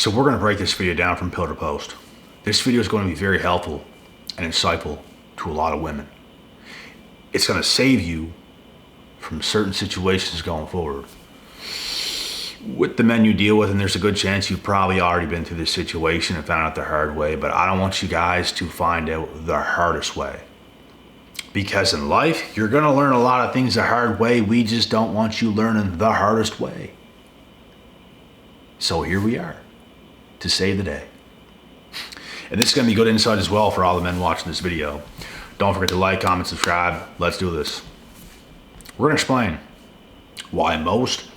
So we're going to break this video down from pillar to post. This video is going to be very helpful and insightful to a lot of women. It's going to save you from certain situations going forward. With the men you deal with, and there's a good chance you've probably already been through this situation and found out the hard way, but I don't want you guys to find out the hardest way. Because in life, you're going to learn a lot of things the hard way. We just don't want you learning the hardest way. So here we are to save the day. And this is going to be good insight as well for all the men watching this video. Don't forget to like, comment, subscribe. Let's do this. We're going to explain why most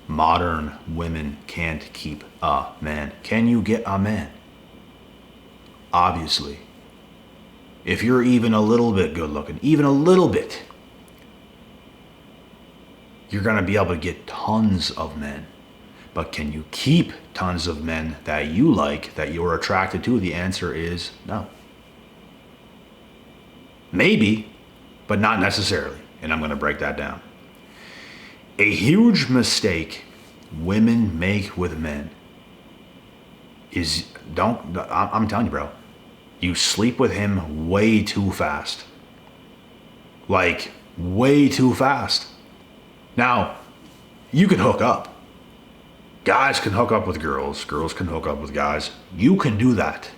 modern women can't keep a man. Can you get a man? Obviously. If you're even a little bit good looking, even a little bit, you're going to be able to get tons of men. But can you keep tons of men that you like, that you're attracted to? The answer is no. Maybe, but not necessarily. And I'm going to break that down. A huge mistake women make with men is, I'm telling you, bro, you sleep with him way too fast. Like, way too fast. Now, you can hook up. Guys can hook up with girls. Girls can hook up with guys. You can do that.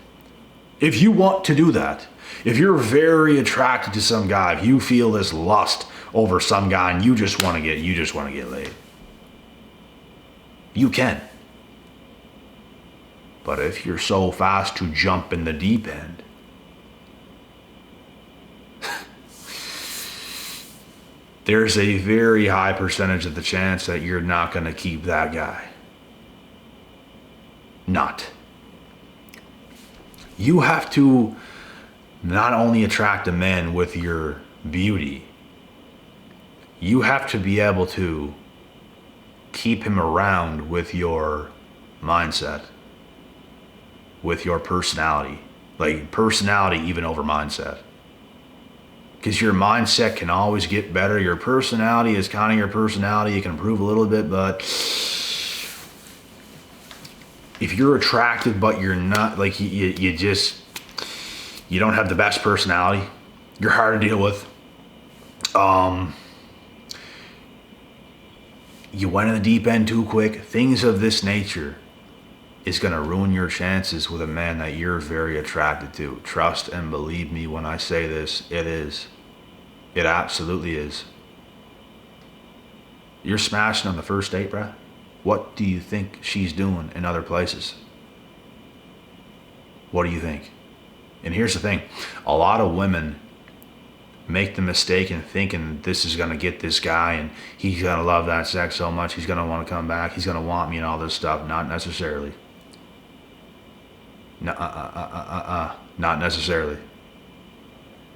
If you want to do that. If you're very attracted to some guy, if you feel this lust over some guy and you just want to get laid, you can. But if you're so fast to jump in the deep end, there's a very high percentage of the chance that you're not going to keep that guy. Not. You have to not only attract a man with your beauty, you have to be able to keep him around with your mindset, with your personality. Like personality even over mindset. Because your mindset can always get better. Your personality is kind of your personality. You can improve a little bit, but if you're attractive but you're not, like you don't have the best personality, you're hard to deal with, you went in the deep end too quick, things of this nature is going to ruin your chances with a man that you're very attracted to. Trust and believe me when I say this, it is. It absolutely is. You're smashing on the first date, bruh. What do you think she's doing in other places? What do you think? And here's the thing. A lot of women make the mistake in thinking this is going to get this guy and he's going to love that sex so much, he's going to want to come back, he's going to want me and all this stuff. Not necessarily. Not necessarily.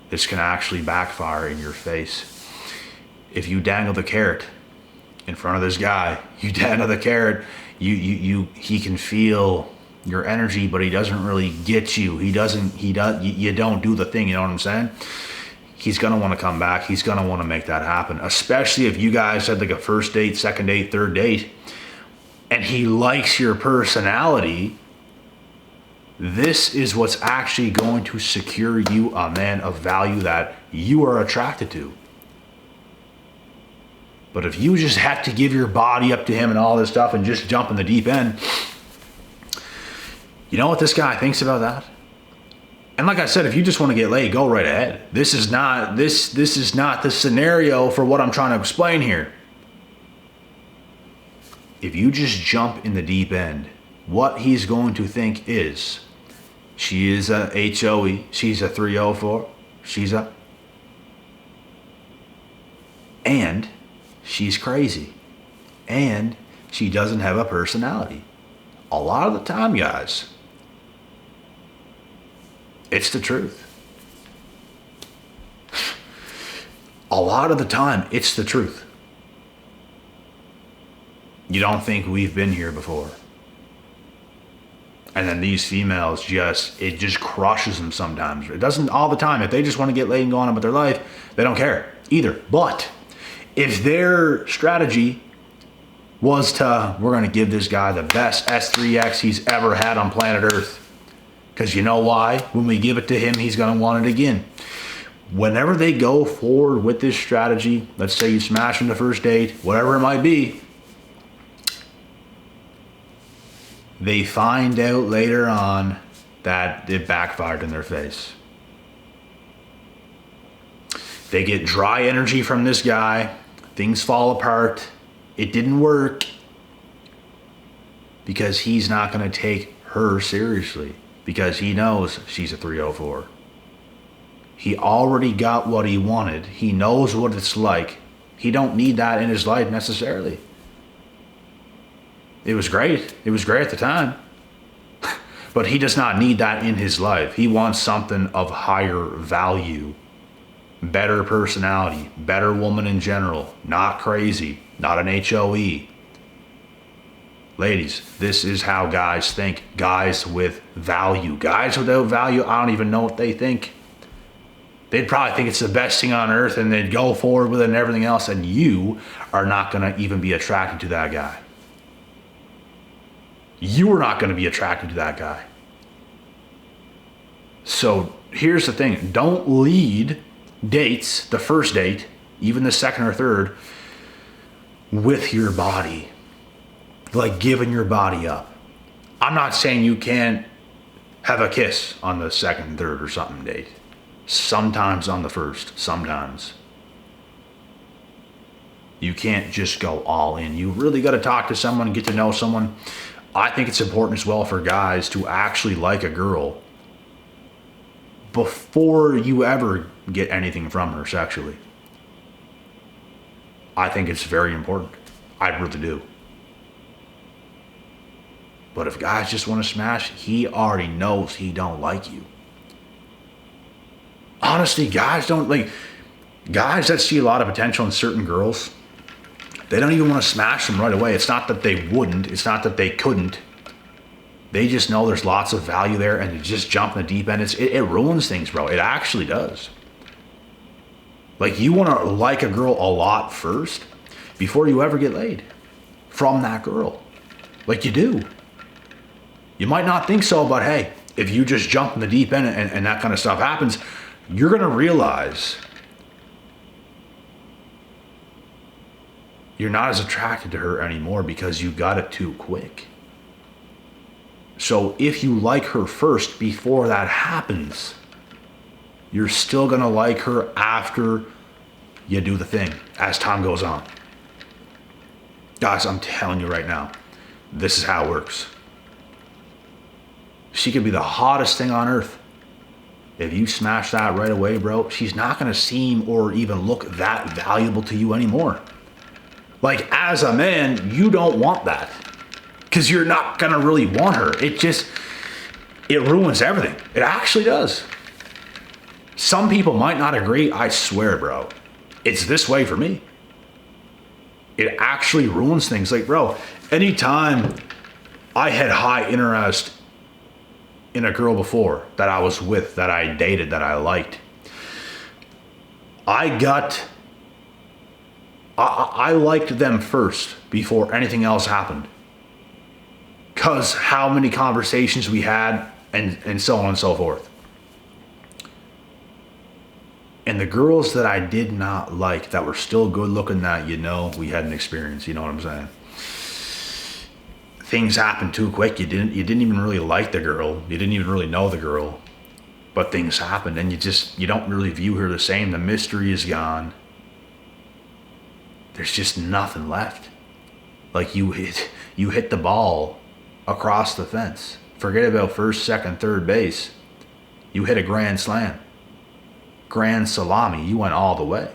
This can actually backfire in your face. If you dangle the carrot in front of this guy, you dangle the carrot, he can feel your energy, but he doesn't really get you. You don't do the thing, you know what I'm saying? He's gonna want to come back. He's gonna want to make that happen, especially if you guys had like a first date, second date, third date, and he likes your personality. This is what's actually going to secure you a man of value that you are attracted to. But if you just have to give your body up to him and all this stuff and just jump in the deep end, you know what this guy thinks about that? And like I said, if you just want to get laid, go right ahead. This is not the scenario for what I'm trying to explain here. If you just jump in the deep end, what he's going to think is, she is a HOE, she's a 304, and she's crazy, and she doesn't have a personality. A lot of the time, guys, it's the truth. A lot of the time, it's the truth. You don't think we've been here before. And then these females it just crushes them sometimes. It doesn't all the time. If they just want to get laid and go on with their life, they don't care either. But if their strategy was to, we're going to give this guy the best S3X he's ever had on planet Earth. Because you know why? When we give it to him, he's going to want it again. Whenever they go forward with this strategy, let's say you smash on the first date, whatever it might be, they find out later on that it backfired in their face. They get dry energy from this guy. Things fall apart. It didn't work because he's not going to take her seriously because he knows she's a 304. He already got what he wanted. He knows what it's like. He don't need that in his life necessarily. It was great. It was great at the time. But he does not need that in his life. He wants something of higher value. Better personality, better woman in general, not crazy, not an HOE. Ladies, this is how guys think. Guys with value. Guys without value, I don't even know what they think. They'd probably think it's the best thing on earth and they'd go forward with it and everything else, and you are not going to even be attracted to that guy. You are not going to be attracted to that guy. So here's the thing. Don't lead dates, the first date, even the second or third, with your body. Like giving your body up. I'm not saying you can't have a kiss on the second, third, or something date. Sometimes on the first, sometimes. You can't just go all in. You really got to talk to someone, get to know someone. I think it's important as well for guys to actually like a girl before you ever get anything from her sexually. I think it's very important. I really do. But if guys just want to smash, he already knows he don't like you. Honestly, guys that see a lot of potential in certain girls, they don't even want to smash them right away. It's not that they wouldn't. It's not that they couldn't. They just know there's lots of value there, and you just jump in the deep end. It ruins things, bro. It actually does. Like, you want to like a girl a lot first before you ever get laid from that girl. Like, you do. You might not think so, but hey, if you just jump in the deep end and that kind of stuff happens, you're going to realize you're not as attracted to her anymore because you got it too quick. So if you like her first before that happens, you're still going to like her after you do the thing as time goes on. Guys, I'm telling you right now, this is how it works. She could be the hottest thing on earth. If you smash that right away, bro, she's not going to seem or even look that valuable to you anymore. Like, as a man, you don't want that. Because you're not going to really want her. It ruins everything. It actually does. Some people might not agree. I swear, bro. It's this way for me. It actually ruins things. Like, bro, anytime I had high interest in a girl before that I was with, that I dated, that I liked, I liked them first before anything else happened. Because how many conversations we had and so on and so forth. And the girls that I did not like, that were still good looking, that, we had an experience, you know what I'm saying? Things happened too quick. You didn't even really like the girl. You didn't even really know the girl. But things happened and you don't really view her the same. The mystery is gone. There's just nothing left. Like, you hit the ball across the fence. Forget about first, second, third base. You hit a grand slam. Grand salami. You went all the way.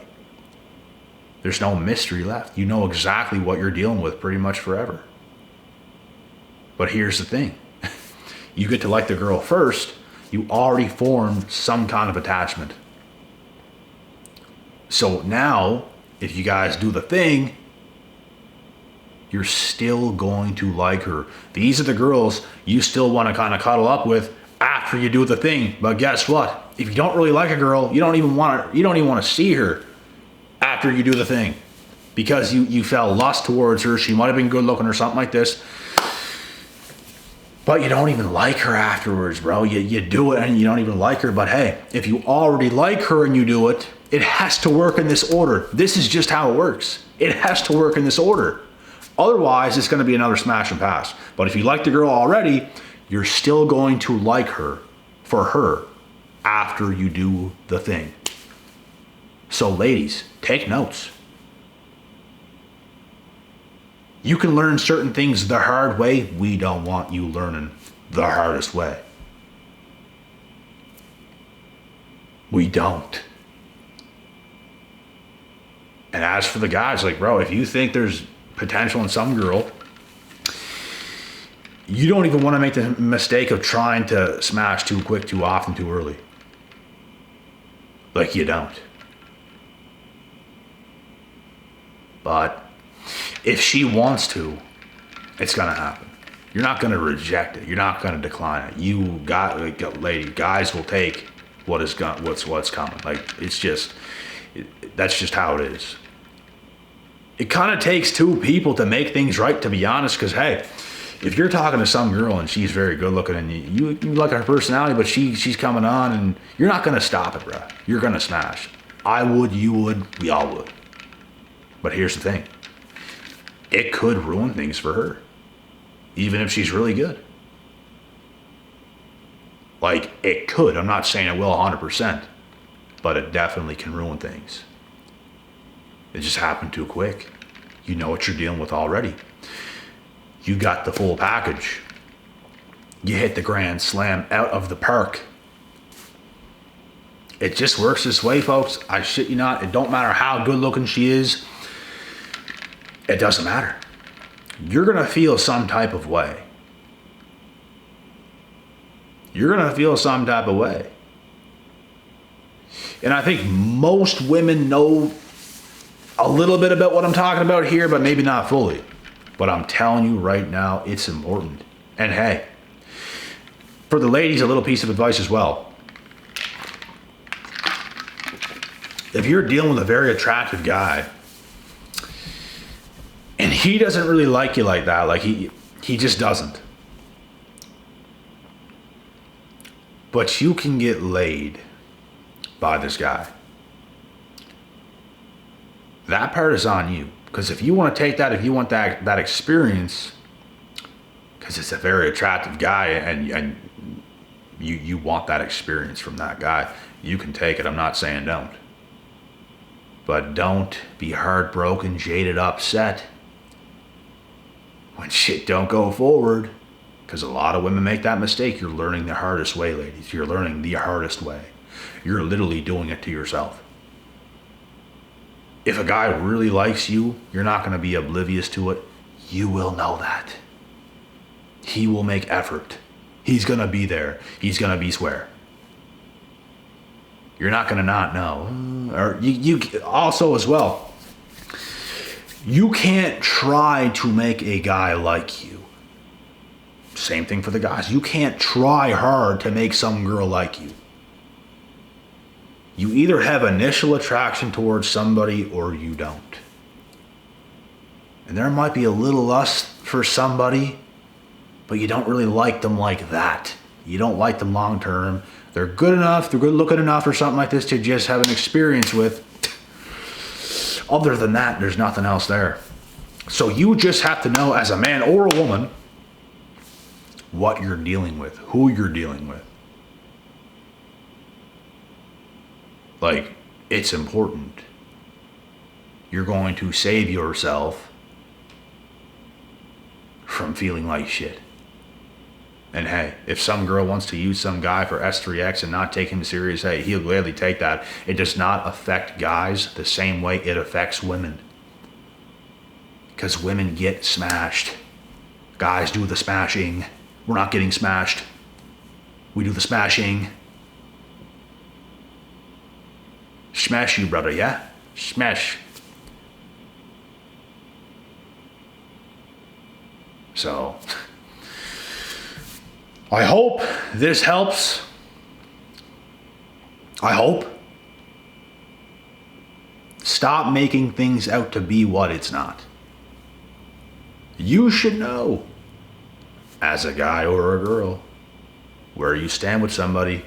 There's no mystery left. You know exactly what you're dealing with pretty much forever. But here's the thing. You get to like the girl first, you already formed some kind of attachment. So now, if you guys do the thing, you're still going to like her. These are the girls you still want to kind of cuddle up with after you do the thing. But guess what? If you don't really like a girl, you don't even want to see her after you do the thing. because you felt lust towards her. She might have been good looking or something like this. But you don't even like her afterwards, bro. You do it and you don't even like her. But hey, if you already like her and you do it, it has to work in this order. This is just how it works. It has to work in this order. Otherwise, it's going to be another smash and pass. But if you like the girl already, you're still going to like her for her after you do the thing. So ladies, take notes. You can learn certain things the hard way. We don't want you learning the hardest way. We don't. And as for the guys, like, bro, if you think there's potential in some girl, you don't even want to make the mistake of trying to smash too quick, too often, too early. Like, you don't. But if she wants to, it's going to happen. You're not going to reject it. You're not going to decline it. You got, like, lady, guys will take what's coming. Like, it's just, that's just how it is. It kind of takes two people to make things right, to be honest, because, hey, if you're talking to some girl and she's very good looking and you like her personality, but she's coming on and you're not going to stop it, bro. You're going to smash. I would, you would, we all would. But here's the thing. It could ruin things for her, even if she's really good. Like, it could. I'm not saying it will 100%, but it definitely can ruin things. It just happened too quick. You know what you're dealing with already. You got the full package. You hit the grand slam out of the park. It just works this way, folks. I shit you not. It don't matter how good looking she is. It doesn't matter. You're going to feel some type of way. You're going to feel some type of way. And I think most women know a little bit about what I'm talking about here, but maybe not fully. But I'm telling you right now, it's important. And hey, for the ladies, a little piece of advice as well. If you're dealing with a very attractive guy, and he doesn't really like you like that, like he just doesn't. But you can get laid by this guy. That part is on you. Because if you want to take that, if you want that experience, because it's a very attractive guy and you want that experience from that guy, you can take it. I'm not saying don't. But don't be heartbroken, jaded, upset when shit don't go forward. Because a lot of women make that mistake. You're learning the hardest way, ladies. You're learning the hardest way. You're literally doing it to yourself. If a guy really likes you, you're not going to be oblivious to it. You will know that. He will make effort. He's going to be there. He's going to be square. You're not going to not know. Or you also as well, you can't try to make a guy like you. Same thing for the guys. You can't try hard to make some girl like you. You either have initial attraction towards somebody or you don't. And there might be a little lust for somebody, but you don't really like them like that. You don't like them long term. They're good enough, they're good looking enough or something like this to just have an experience with. Other than that, there's nothing else there. So you just have to know as a man or a woman what you're dealing with, who you're dealing with. Like, it's important. You're going to save yourself from feeling like shit. And hey, if some girl wants to use some guy for S3X and not take him serious, hey, he'll gladly take that. It does not affect guys the same way it affects women. Because women get smashed. Guys do the smashing. We're not getting smashed. We do the smashing. Smash you, brother, yeah? Smash. So, I hope this helps. Stop making things out to be what it's not. You should know, as a guy or a girl, where you stand with somebody.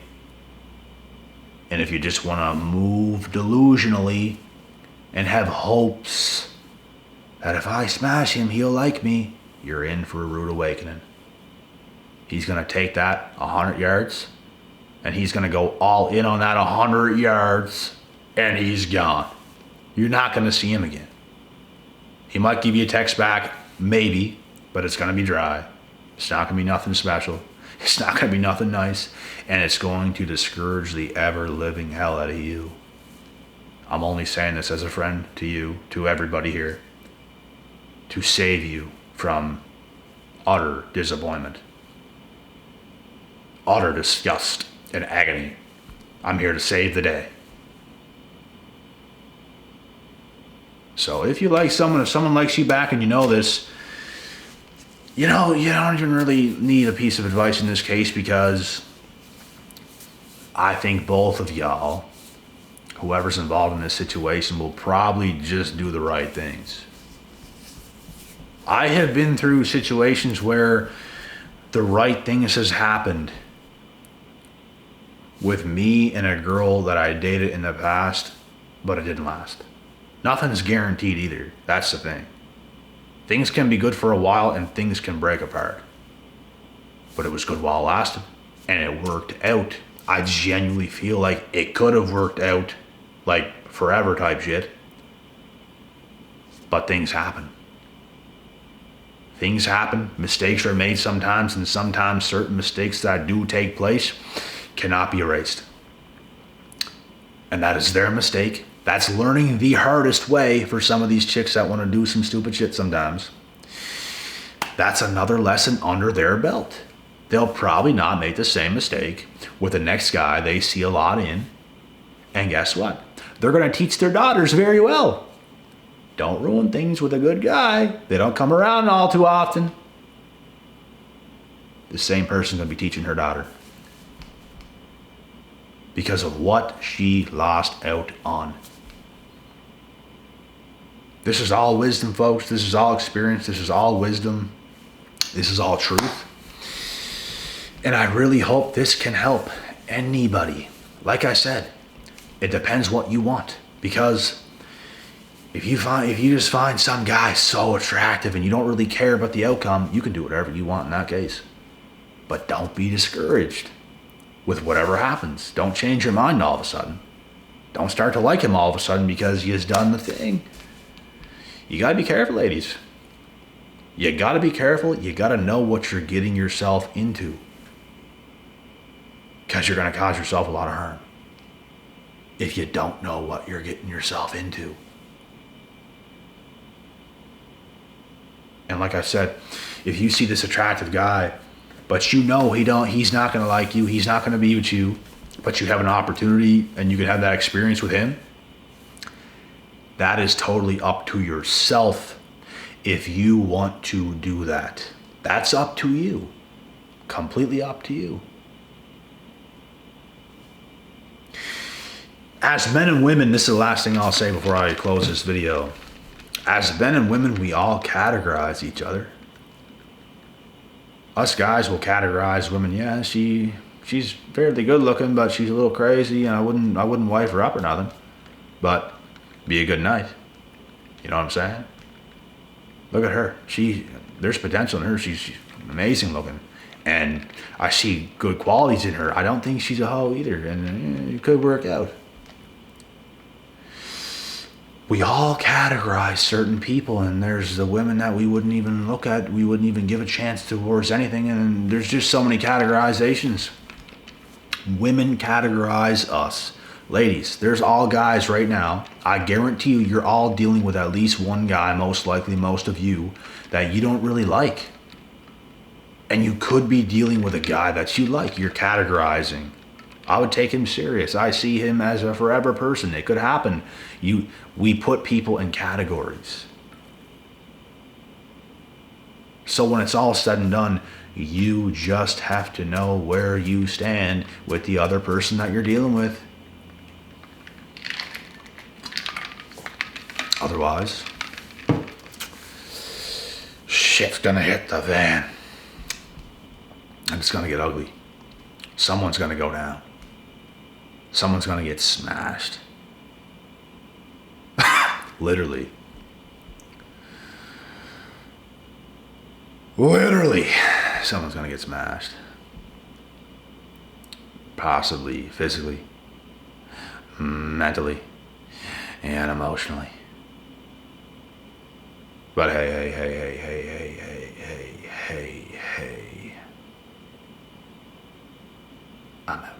And if you just want to move delusionally and have hopes that if I smash him, he'll like me, you're in for a rude awakening. He's going to take that 100 yards, and he's going to go all in on that 100 yards, and he's gone. You're not going to see him again. He might give you a text back, maybe, but it's going to be dry. It's not going to be nothing special. It's not going to be nothing nice, and it's going to discourage the ever-living hell out of you. I'm only saying this as a friend to you, to everybody here, to save you from utter disappointment, utter disgust and agony. I'm here to save the day. So if you like someone, if someone likes you back and you know this, you don't even really need a piece of advice in this case, because I think both of y'all, whoever's involved in this situation, will probably just do the right things. I have been through situations where the right things has happened with me and a girl that I dated in the past, but it didn't last. Nothing's guaranteed either. That's the thing. Things can be good for a while and things can break apart. But it was good while it lasted. And it worked out. I genuinely feel like it could have worked out like forever type shit. But things happen. Things happen. Mistakes are made sometimes, and sometimes certain mistakes that do take place cannot be erased. And that is their mistake. That's learning the hardest way for some of these chicks that want to do some stupid shit sometimes. That's another lesson under their belt. They'll probably not make the same mistake with the next guy they see a lot in. And guess what? They're going to teach their daughters very well. Don't ruin things with a good guy. They don't come around all too often. The same person's going to be teaching her daughter, because of what she lost out on. This is all wisdom, folks. This is all experience. This is all wisdom. This is all truth. And I really hope this can help anybody. Like I said, it depends what you want. Because if you just find some guy so attractive and you don't really care about the outcome, you can do whatever you want in that case. But don't be discouraged with whatever happens. Don't change your mind all of a sudden. Don't start to like him all of a sudden because he has done the thing. You gotta be careful, ladies. You gotta be careful. You gotta know what you're getting yourself into, because you're gonna cause yourself a lot of harm if you don't know what you're getting yourself into. And like I said, if you see this attractive guy, but you know he's not gonna like you, he's not gonna be with you, but you have an opportunity and you can have that experience with him, that is totally up to yourself if you want to do that. That's up to you. Completely up to you. As men and women, this is the last thing I'll say before I close this video. As men and women, we all categorize each other. Us guys will categorize women. Yeah, she's fairly good looking, but she's a little crazy, and I wouldn't wife her up or nothing. But be a good night. You know what I'm saying? Look at her. There's potential in her. She's amazing looking. And I see good qualities in her. I don't think she's a hoe either. And it could work out. We all categorize certain people, and there's the women that we wouldn't even look at. We wouldn't even give a chance towards anything. And there's just so many categorizations. Women categorize us. Ladies, there's all guys right now. I guarantee you, you're all dealing with at least one guy, most likely most of you, that you don't really like. And you could be dealing with a guy that you like. You're categorizing. I would take him serious. I see him as a forever person. It could happen. We put people in categories. So when it's all said and done, you just have to know where you stand with the other person that you're dealing with. Otherwise, shit's gonna hit the fan. And it's gonna get ugly. Someone's gonna go down. Someone's gonna get smashed. Literally. Literally. Someone's gonna get smashed. Possibly physically, mentally, and emotionally. But hey, I'm out.